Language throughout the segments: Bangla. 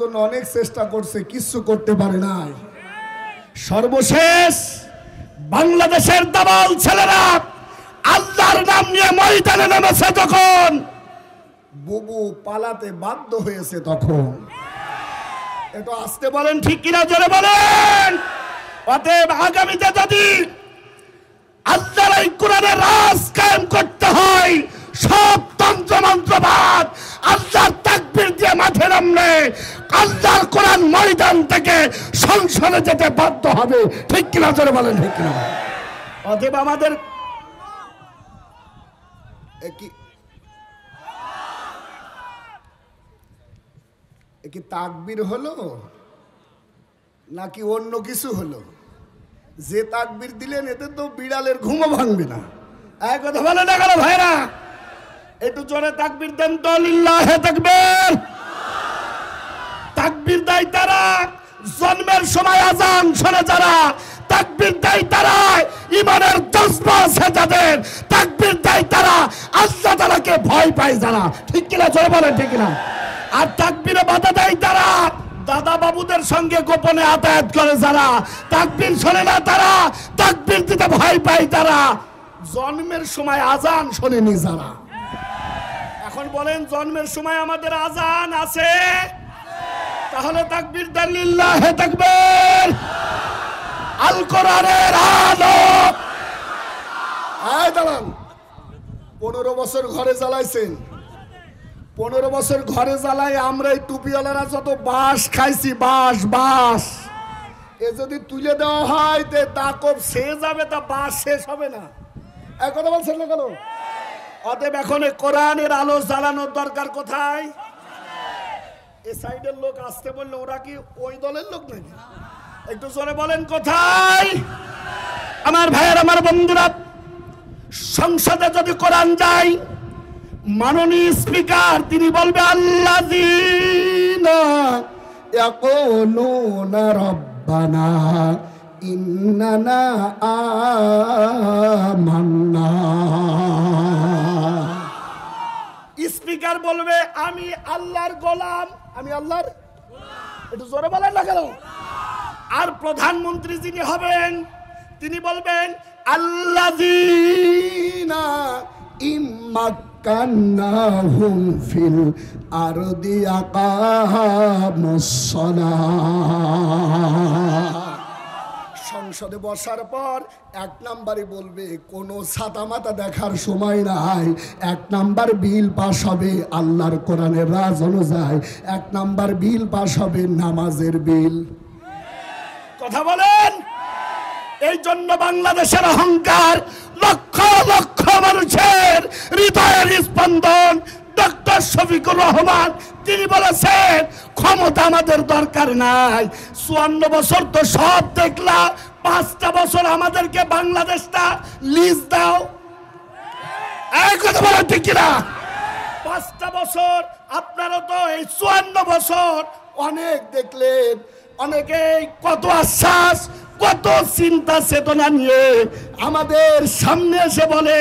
জন্য অনেক চেষ্টা করছে, কিছু করতে পারে নাই। সর্বশেষ বাংলাদেশের দাবাল ছেলেরা আল্লাহর নাম নিয়ে ময়দানে নেমেছে, যখন বুবু পালাতে বাধ্য হয়েছে তখন। এটা আসতে বলেন ঠিক কিনা, জোরে বলেন। অতএব আগামীতে যদি আল্লাহর এই কোরআনের রাজ কায়েম করতে হয়, সব তন্ত্র মন্ত্রবাদ আল্লাহর তাকবীর দিয়ে মাঠে নামলে আল্লাহর কোরআন ময়দান থেকে সংসদে যেতে বাধ্য হবে, ঠিক কিনা, জোরে বলেন ঠিক কিনা। অতএব আমাদের কি তাকবীর হলো নাকি অন্য কিছু হলো? যে তাকবীর দিলেন এতে তো বিড়ালের ঘুমও ভাঙবে না। এক কথা বলে না কেন ভাইরা? একটু জোরে তাকবীর দেন তো। লিল্লাহে তাকবীর। তাকবীর দেয় তারা জন্মের সময় আজান শোনে যারা, তাকবীর দেয় তারা ইমানের জজ্বা আছে যাদের, তাকবীর দেয় তারা আল্লাহ তাআলাকে ভয় পায় যারা, ঠিক কিনা, জোরে বলেন ঠিক কিনা। আর তাকবীরে বাধা দেয় তারা দাদা বাবুদের সঙ্গে গোপনে আতায়াত করে যারা, তাকবীর শোনে না তারা, তাকবীর দিতে ভয় পায় তারা, জন্মের সময় আজান শোনেনি যারা। এখন বলেন জন্মের সময় আমাদের আজান আছে, তাহলে তাকবীর দেন লিল্লাহে তাকবীর। আল কোরআনের আলো। আয় দাঁড়ান, 15 বছর ঘরে জ্বালাইছেন, 15 বছর ঘরে জ্বালাই আমরা এই টুপিওয়ালারা যত বাঁশ খাইছি, বাঁশ বাঁশ, এ যদি তুলে দেওয়া হয় তে তাকব সে যাবে, তা বাঁশ শেষ হবে না। এক কথা বলছেন না কেন? অতএব এখন কোরআনের আলো জ্বালানোর দরকার কোথায়? এই সাইডের লোক আসতে বললে ওরা কি ওই দলের লোক নাকি? একটু জোরে বলেন কোথায়? আমার ভাইয়ের, আমার বন্ধুরা, সংসদে যদি কোরআন যায়, মাননীয় স্পিকার তিনি বলবে আল্লাযীনা ইয়াকুলুনা রাব্বানা ইন্নানা আমান্না। স্পিকার বলবে আমি আল্লাহর গোলাম, আমি আল্লাহর, একটু জোরে বলেন না কেন? আর প্রধানমন্ত্রী যিনি হবেন তিনি বলবেন আল্লাযীনা ইম্মাক্কান্নাহুম ফিল আরদি আকামুস সালাহ। সংসদে বসার পর 1 নম্বরে বলবে কোনো ছাতা মাতা দেখার সময় নাই, 1 নম্বর বিল পাস হবে আল্লাহর কোরআনের রাজ অনুযায়ী, 1 নম্বর বিল পাস হবে নামাজের বিল। কথা বলেন। এই জন্য বাংলাদেশের অহংকার, লক্ষ লক্ষ মানুষের হৃদয়ের স্পন্দন ডক্টর শফিকুর রহমান তিনি বলেছেন ক্ষমতা আমাদের দরকার নাই, 54 বছর তো সব দেখলাম, 5টা বছর আমাদেরকে বাংলাদেশটা লিজ দাও। এই কথা বলেন ঠিক কিনা? 5টা বছর আপনারা তো এই 54 বছর অনেক দেখলেন, অনেকেই কত আশ্বাস, কত চিন্তা চেতনা নিয়ে আমাদের সামনে এসে বলে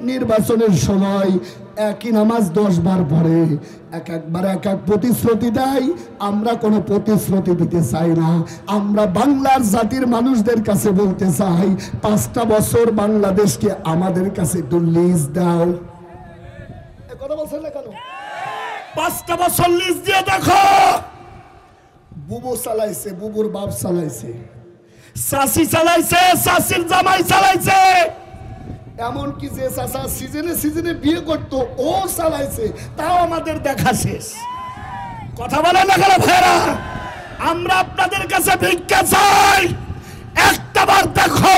নির্বাচনের সময় একই নামাজ 10 বার পড়ে, একবার এক এক প্রতিশ্রুতি দেয়। আমরা কোনো প্রতিশ্রুতি দিতে চাই না, আমরা বাংলার জাতির মানুষদের কাছে বলতে চাই 5টা বছর বাংলাদেশকে আমাদের কাছে একটু লিজ দাও। কথা বলছেন না কেন? 5টা বছর লিজ দিয়ে দেখো। বুবু চালাইছে, বুবুর বাপ চালাইছে, চাষি চালাইছে, চাষির জামাই চালাইছে, এমনকি যে চাষা সিজনে সিজনে বিয়ে করতো ও চালাইছে, তাও আমাদের দেখা শেষ। কথা বলেন না কেন ভাইরা? আমরা আপনাদের কাছে ভিক্ষা চাই, একটাবার দেখো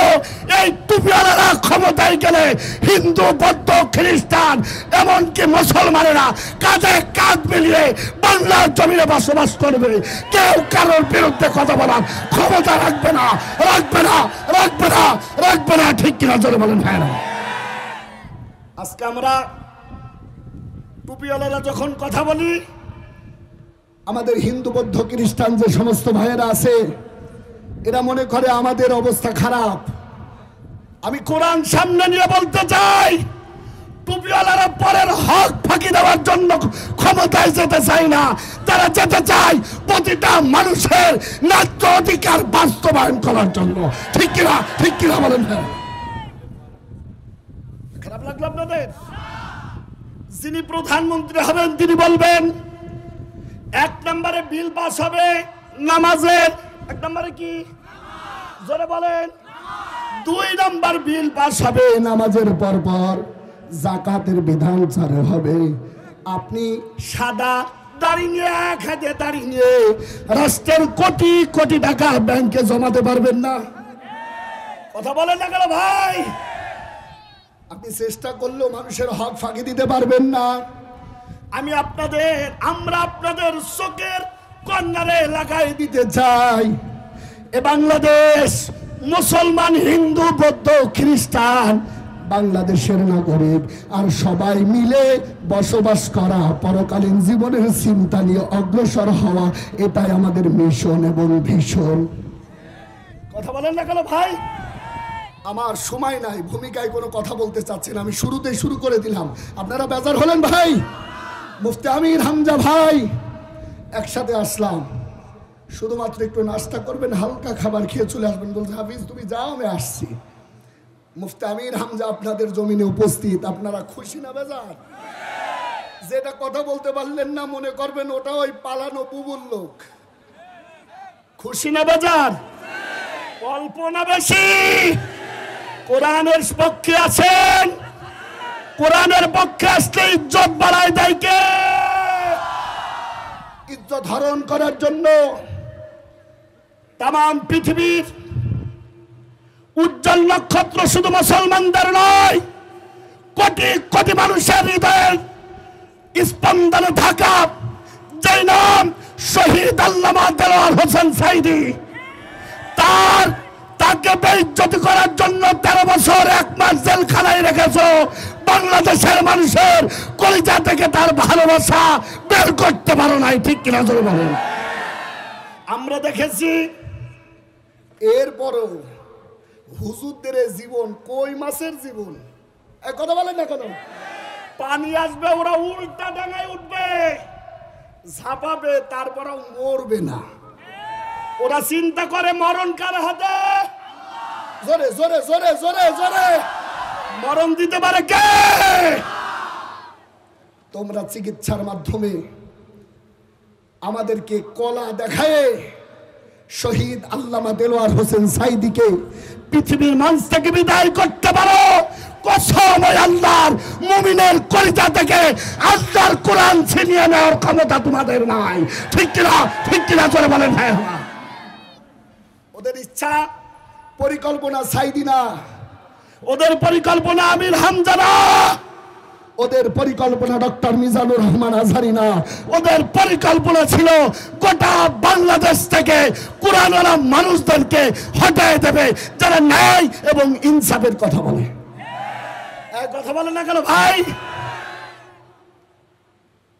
এই টুপিওয়ালারা ক্ষমতায় গেলে হিন্দু, বৌদ্ধ, খ্রিস্টান এমনকি মুসলমানেরা কাঁধে কাঁধ মিলিয়ে বাংলার জমিনে বসবাস করবে, কেউ কারোর বিরুদ্ধে কথা বলার ক্ষমতা রাখবে না, রাখবে না, রাখবে না, রাখবে না, ঠিক কিনা জোরে বলেন ভাইরা? আজকে আমরা টুপিওয়ালারা যখন কথা বলি, আমাদের হিন্দু, বৌদ্ধ, খ্রিস্টান যে সমস্ত ভাইয়েরা আছে এরা মনে করে আমাদের অবস্থা খারাপ। আমি কোরআন সামনে নিয়ে বলতে চাই, টুপিওয়ালারা পরের হক ফাঁকি দেওয়ার জন্য ক্ষমতায় যেতে চায় না, তারা যেতে চায় প্রতিটা মানুষের ন্যায্য অধিকার বাস্তবায়ন করার জন্য। ঠিক কিনা বলেন? হ্যাঁ, খারাপ লাগলো আপনাদের? যিনি প্রধানমন্ত্রী হবেন তিনি বলবেন 1 নম্বরে বিল পাস হবে নামাজের। 1 নম্বরে কি? জোরে বলেন। 2 নম্বর বিল পাস হবে নামাজের পর যাকাতের বিধান চালু হবে। আপনি সাদা দাড়ি নিয়ে, 1 হাতে দাড়ি নিয়ে রাষ্ট্রের কোটি কোটি টাকা ব্যাংকে জমাতে পারবেন না। কথা বলেন না কেন ভাই? আপনি চেষ্টা করলেও মানুষের হক ফাঁকি দিতে পারবেন না। আমরা আপনাদের চোখের কর্নারে লাগাই দিতে চাই, এ বাংলাদেশ মুসলমান, হিন্দু, বৌদ্ধ, খ্রিস্টান বাংলাদেশের নাগরিক, আর সবাই মিলে বসবাস করা, পরকালীন জীবনের চিন্তা নিয়ে অগ্রসর হওয়া, এটাই আমাদের মিশন এবং ভীষণ। কথা বলেন না কেন ভাই? আমার সময় নাই, ভূমিকায় কোনো কথা বলতে চাচ্ছেন, আমি শুরুতেই শুরু করে দিলাম। আপনারা বেজার হলেন ভাই? মুফতি আমির হামজা ভাই একসাথে আসলাম, শুধুমাত্র একটু নাস্তা করবেন, হালকা খাবার খেয়ে চলে আসবেন। বলছে হাফিজ তুমি যাও, আমি আসছি। মুফতি আমির হামজা আপনাদের জমিনে উপস্থিত, আপনারা খুশি না বেজার? যেটা কথা বলতে পারলেন না মনে করবেন ওটা ওই পালানো বুবুর লোক। খুশি না বেজার? অল্প না বেশি? কোরআনের পক্ষে আছেন? কোরআনের পক্ষে আসলে ইজ্জত বাড়ায় দেয় কে? ইজ্জত ধারণ করার জন্য তাম পৃথিবীর উজ্জ্বল নক্ষত্র শুধু মুসলমানদের নয়, কোটি কোটি মানুষের হৃদয়ের স্পন্দনে থাকা যে নাম শহীদ আল্লামা দেলোয়ার হোসেন সাঈদী, তাকে বেইজ্জতি করার জন্য 13 বছর 1 মাস জেলখানায় রেখেছো। বাংলাদেশের মানুষের কলিজা থেকে তার ভালোবাসা বের করতে পারো নাই। ঠিক কিনা জোরে বলেন? আমরা দেখেছি এরপরও হুজুরদের জীবন কই মাছের জীবন। এক কথা বলেন না কেন? পানি আসবে ওরা উল্টা ডাঙায় উঠবে, ঝাঁপাবে, তারপরেও মরবে না। ওরা চিন্তা করে মরণ কার হাতে? জোরে জোরে জোরে জোরে জোরে মরণ দিতে পারে কে? তোমরা চিকিৎসার মাধ্যমে আমাদেরকে কলা দেখায় শহীদ আল্লামা দেলোয়ার হোসেন সাঈদীকে পৃথিবীর মঞ্চ থেকে বিদায় করতে পারো। কসম আল্লাহর, মুমিনের কলিজা থেকে আল্লাহর কোরআন ছিনিয়ে নেওয়ার ক্ষমতা তোমাদের নাই। ঠিক কিনা জোরে বলেন? হ্যাঁ। ওদের ইচ্ছা পরিকল্পনা সাঈদী না, ওদের পরিকল্পনা আমির হামজা না, ওদের পরিকল্পনা ডক্টর মিজানুর রহমান আজহারি না, ওদের পরিকল্পনা ছিল গোটা বাংলাদেশ থেকে কোরআনওয়ালা মানুষদেরকে হটায় দেবে যারা ন্যায় এবং ইনসাফের কথা বলে। কথা বলে না কেন ভাই?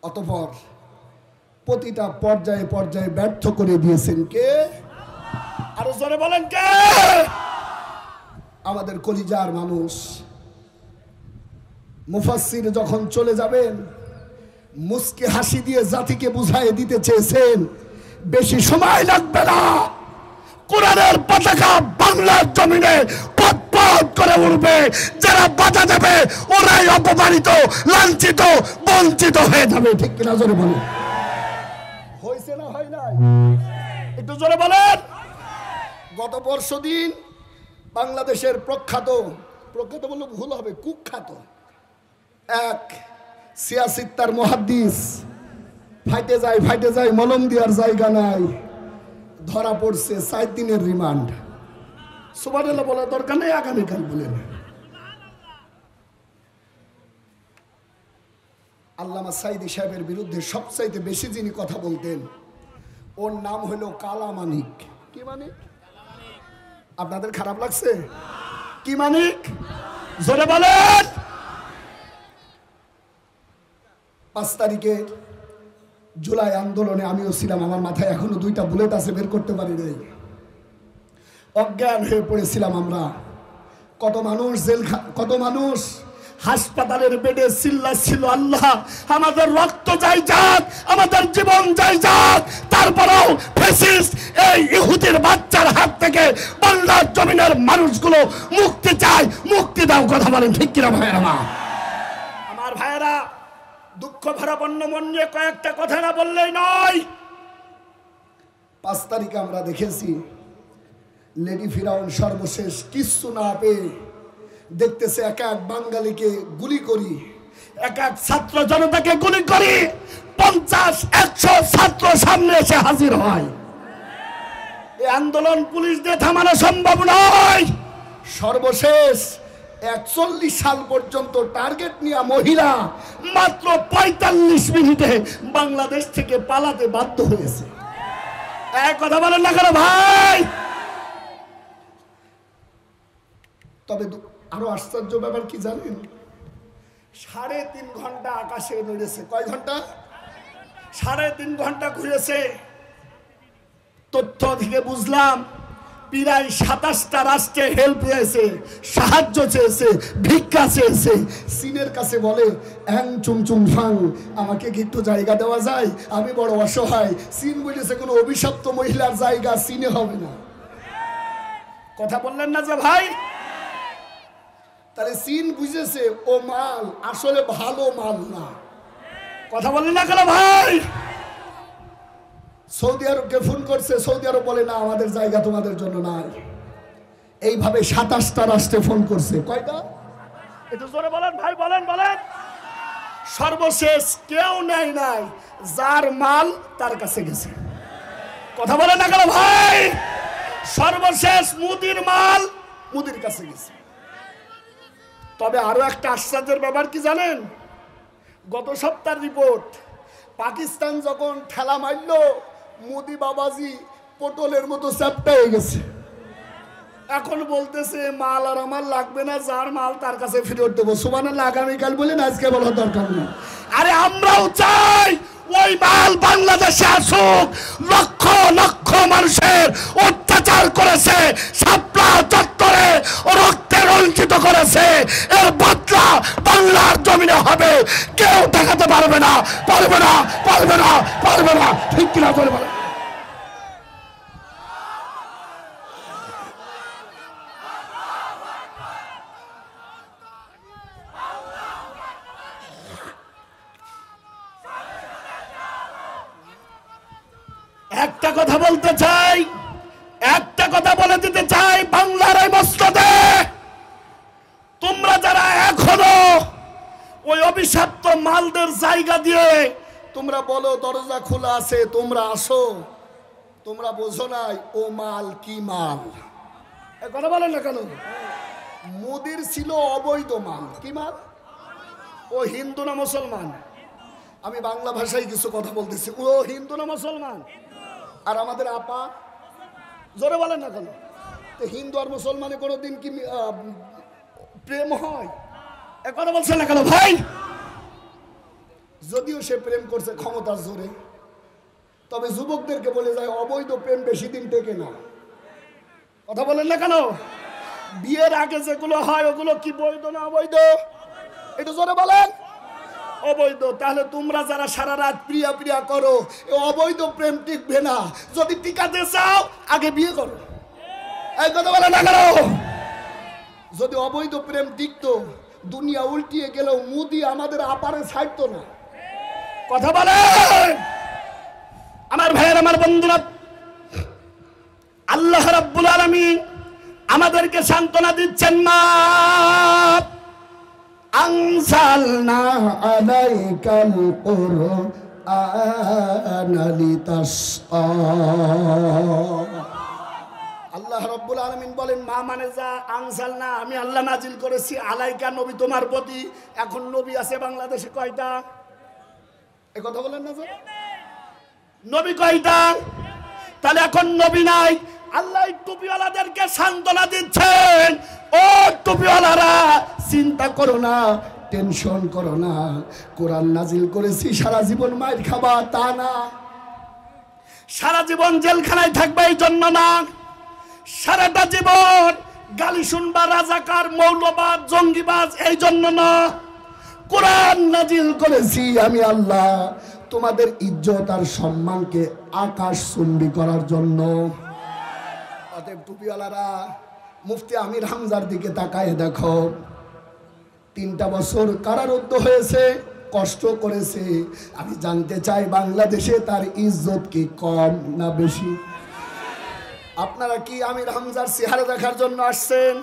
অতঃপর প্রতিটা পর্যায়ে পর্যায়ে ব্যর্থ করে দিয়েছেন কে? আরো জোরে বলেন কে? আমাদের কলিজার মানুষ। মুফাসসির যখন চলে যাবেন মুস্কি হাসি দিয়ে জাতিকে বুঝাই দিতে চেয়েছেন বেশি সময় লাগবে না, কোরআনের পতাকা বাংলার জমিনে পথ করে উঠবে। যারা বাধা দেবে ওরাই অপমানিত, লাঞ্ছিত, বঞ্চিত হয়ে যাবে। ঠিক কিনা জোরে বলুন? হয়েছে না হয় নাই? একটু জোরে বলেন। গত বর্ষদিন বাংলাদেশের প্রখ্যাত বললে ভুল হবে, কুখ্যাত এক সিয়াসিত্তার মুহাদ্দিস ফাইটে যায় মলম দেওয়ার জায়গা নাই, ধরা পড়ছে 4 দিনের রিমান্ড। সুবহানাল্লাহ বলার দরকার নেই, আগামীকাল বলেন। আল্লামা সাঈদী সাহেবের বিরুদ্ধে সবচাইতে বেশি যিনি কথা বলতেন ওর নাম হলো কালা মানিক। কি মানিক? আপনাদের খারাপ লাগছে? কি মানিক? জোরে বলেন। 5 তারিখে জুলাই আন্দোলনে আমিও ছিলাম, আমার মাথায় এখনো 2টা বুলেট আছে, বের করতে পারি নাই। অজ্ঞান হয়ে পড়েছিলাম আমরা। কত মানুষ হাসপাতালের বেডে চিল্লাচ্ছিল, আল্লাহ আমাদের রক্ত যাই যাক, আমাদের জীবন যাই যাক, তারপরেও ফ্যাসিস্ট এই ইহুদির বাচ্চার হাত থেকে বাংলার জমিনের মানুষগুলো মুক্তি চায়, মুক্তি দাও। কথা বলেন ঠিক কিনা ভাইয়েরা? আমার ভাইয়েরা, দুঃখ ভরাপন্ন মন নিয়ে কয়েকটা কথা না বললেই নয়। 5 তারিখে আমরা দেখেছি লেডি ফিরাউন সর্বশেষ কিচ্ছু না পেয়ে দেখতেছে এক এক বাঙালিকে গুলি করি, এক এক ছাত্র জনতাকে গুলি করি, 50-100 ছাত্র সামনে এসে হাজির হয়। এই আন্দোলন পুলিশ দিয়ে থামানো সম্ভব নয়। সর্বশেষ 41 সাল পর্যন্ত টার্গেট নিয়ে মহিলা মাত্র 45 মিনিটে বাংলাদেশ থেকে পালাতে বাধ্য হয়েছে। এক কথা বলেন না কেন ভাই? তবে আরো আশ্চর্য ব্যাপার কি জানেন? 3.5 ঘন্টা আকাশে নড়েছে। কয় ঘন্টা? 3.5 ঘন্টা ঘুরেছে। তথ্য থেকে বুঝলাম প্রায় 27টা রাষ্ট্রে হেল্প পেয়েছে, সাহায্য চেয়েছে, ভিক্ষা চেয়েছে। চীনের কাছে বলে অ্যাং চুং চুং ফাং, আমাকে কি একটু জায়গা দেওয়া যায়, আমি বড় অসহায়। চীন বলেছে কোনো অভিশপ্ত মহিলার জায়গা চীনে হবে না। কথা বললেন না যে ভাই? তাহলে চীন বুঝেছে ও মাল আসলে ভালো মাল না। কথা বললেন না কেন ভাই? সৌদি আরবকে ফোন করছে, সৌদি আরব বলে না আমাদের জায়গা তোমাদের জন্য নাই। এইভাবে 27টা রাষ্ট্রে ফোন করছে। কয়টা? একটু জোরে বলেন ভাই, বলেন বলেন। সর্বশেষ কেউ নেয় নাই, যার মাল তার কাছে গেছে। কথা বলেন না কেন ভাই? সর্বশেষ মুদির মাল মুদির কাছে গেছে। তবে আরো একটা আশ্চর্যের ব্যাপার কি জানেন? গত সপ্তাহের রিপোর্ট, পাকিস্তান যখন ঠেলা মারল, মোদি বাবাজি পটলের মতো চ্যাপ্টা হয়ে গেছে। এখন বলতেছে মাল আর আমার লাগবে না, যার মাল তার কাছে ফেরত দেবো। সুবহানাল্লাহ। আগামীকাল বলেন, আজকে বলার দরকার নেই। আরে আমরাও চাই ওই মাল বাংলাদেশে আসুক। লক্ষ লক্ষ মানুষের অত্যাচার করেছে, শাপলা চত্বরে রক্তে রঞ্জিত করেছে, এর বদলা বাংলার জমিনে হবে। কেউ দেখাতে পারবে না, পারবে না, পারবে না, পারবে না। ঠিক কিনা করে বলে? একটা কথা বলতে চাই, একটা কথা বলে দিতে চাই বাংলার এই মসনদে, তোমরা যারা এখনো ওই অভিশপ্ত মালদের জায়গা দিয়ে তোমরা বলো দরজা খোলা আছে, তোমরা আসো, তোমরা বোঝো নাই ও মাল কি মাল। কথা বলেন না কেন? মোদির ছিল অবৈধ মাল। কি মাল? ও হিন্দু না মুসলমান? আমি বাংলা ভাষায় কিছু কথা বলতেছি। ও হিন্দু না মুসলমান? আর আমাদের আপা জোরে বলেন না কেন? তো হিন্দু আর মুসলমানের কোনোদিন কি প্রেম হয়? কথা বলছেন না কেন ভাই? যদিও সে প্রেম করছে ক্ষমতার জোরে, তবে যুবকদেরকে বলে যায় অবৈধ প্রেম বেশি দিন টেকে না। কথা বলেন না কেন? বিয়ের আগে যেগুলো হয় ওগুলো কি বৈধ না অবৈধ? একটু জোরে বলেন। অবৈধ। তাহলে তোমরা যারা সারা রাত প্রিয়া প্রিয়া করো, অবৈধ প্রেম টিকবে না। যদি টিকাতে চাও আগে বিয়ে করো। এই কথা বলে না কেন? যদি অবৈধ প্রেম টিকতো, দুনিয়া উল্টিয়ে গেলেও মোদি আমাদের আপারে ছাড়তো না। কথা বলে আমার ভাইয়ের, আমার বন্ধুরা, আল্লাহ রাব্বুল আলামিন আমাদেরকে সান্ত্বনা দিচ্ছেন। মা আনজালনা আলাইকাল কুরআনা লিতাশকা। আল্লাহ রাব্বুল আলামিন বলেন মা মানে যা, আনজালনা আমি আল্লাহ নাজিল করেছি, আলাইকা নবী তোমার প্রতি। এখন নবী আছে বাংলাদেশে কয়টা? এই কথা বলেন না যে নবী কয়টা? তাহলে এখন নবী নাই। আল্লাহ টুপিওয়ালাদেরকে সান্ত্বনা দিচ্ছেন, ও টুপিওয়ালারা চিন্তা করো না, টেনশন করো না। কোরআন নাজিল করেছি সারা জীবন মাইর খাবা তা না, সারা জীবন জেলখানায় থাকবে এই জন্য না, সারাটা জীবন গালি শুনবা রাজাকার, মৌলবাদ, জঙ্গিবাজ, এই জন্য না। কোরআন নাজিল করেছি আমি আল্লাহ তোমাদের ইজ্জত আর সম্মানকে আকাশ চুম্বি করার জন্য। অতএব টুপিওয়ালারা, মুফতি আমির হামজার দিকে তাকায় দেখো, 3টা বছর কারারুদ্ধ হয়েছে, কষ্ট করেছে। আমি জানতে চাই বাংলাদেশে তার ইজ্জত কি কম না বেশি? আপনারা কি আমির হামজার চেহারা দেখার জন্য আসছেন?